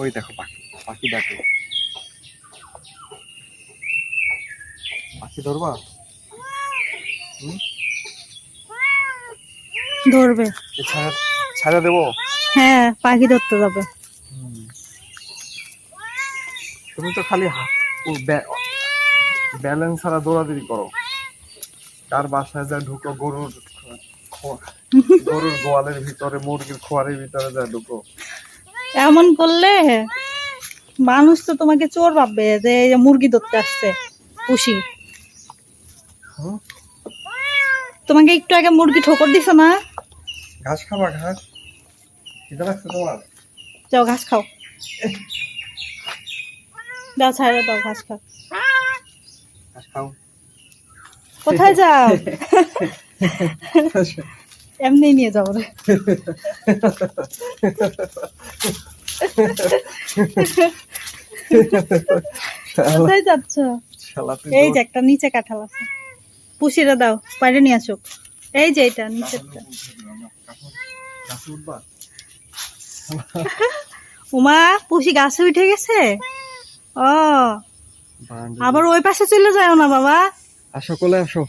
ওই দেখো পাখি, পাখি ডাকে। পাখি ধরবা? ধরবে। ছাড়া দেবো? হ্যাঁ, পাখি ধরতে যাবে। তুমি তো খালি ব্যালেন্স ছাড়া দৌড়াদৌড়ি করো। কার বাসায় যা ঢুকো, গরুর গোয়ালের ভিতরে, মুরগির খোয়ারের ভিতরে যা ঢুকো। এমন করলে মানুষ তো তোমাকে চোর ভাববে যে এই যে মুরগি ধরতে আসছে পুষি। তোমাকে একটু আগে মুরগি ঠোকর দিছ না? ঘাস খাবা? ঘাস খিদে লাগছে তোমার? যাও ঘাস খাও, দাও ছাড়া দাও, ঘাস খাও। ঘাস খাও। কোথায় যাও? এমনি নিয়ে যাবো রে। কোথায় যাচ্ছ? এই যে একটা নিচে কাঁঠাল আছে, পুষিরে দাও, বাইরে নিয়ে আসো। এই যে এটা নিচেরটা। উমা, পুষি গাছে উঠে গেছে। ও, আবার ওই পাশে চলে যাও না বাবা। আসো, কোলে আসো।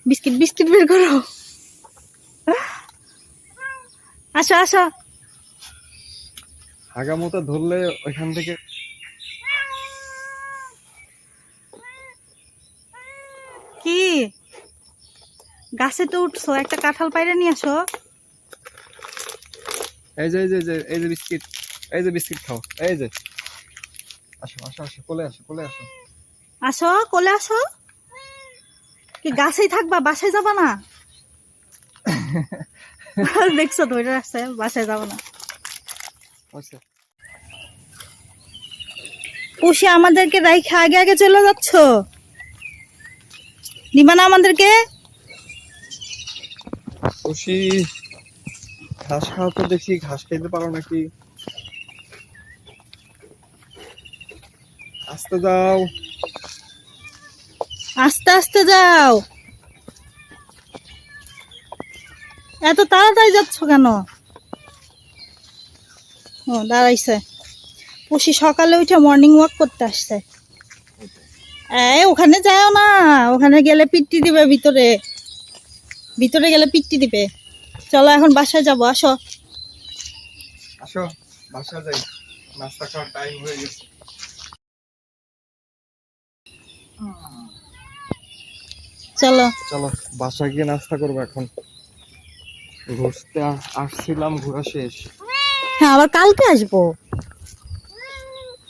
বিস্কিট বিস্কিট বের করো। আসো আসো। হাগা মতো ধরলে ওইখান থেকে। কি গাছে তো উঠছো, একটা কাঁঠাল পাইরে নিয়ে আসো। এই যে এই যে এই যে বিস্কিট, এই যে বিস্কিট খাও। এই যে আসো আসো আসো, কোলে আসো, কোলে আসো। আসো, কোলে আসো। কি গাছেই থাকবা, বাসায় যাবা না? দেখছো ধরে রাখছে, বাসায় যাবো না। পুষি আমাদেরকে রাইখে আগে আগে চলে যাচ্ছ, নিবা না আমাদেরকে? খুশি ঘাস খাও তো দেখি, ঘাস খাইতে পারো নাকি? আস্তে যাও, আস্তে আস্তে যাও। এত তাড়াতাড়ি যাচ্ছ কেন? ও দাঁড়াইছে। পুষি সকালে উঠে মর্নিং ওয়াক করতে আসছে। ওখানে যাও না, ওখানে গেলে পিট্টি দিবে, ভিতরে ভিতরে গেলে পিট্টি দিবে। চলো এখন বাসায় যাবো, আসো। আসো বাসা যাই, নাস্তা খাওয়ার টাইম হয়ে গেছে। চলো চলো বাসা গিয়ে নাস্তা করবো এখন। ঘুরতে আসছিলাম, ঘোরা শেষ। হ্যাঁ, আবার কালকে আসবো।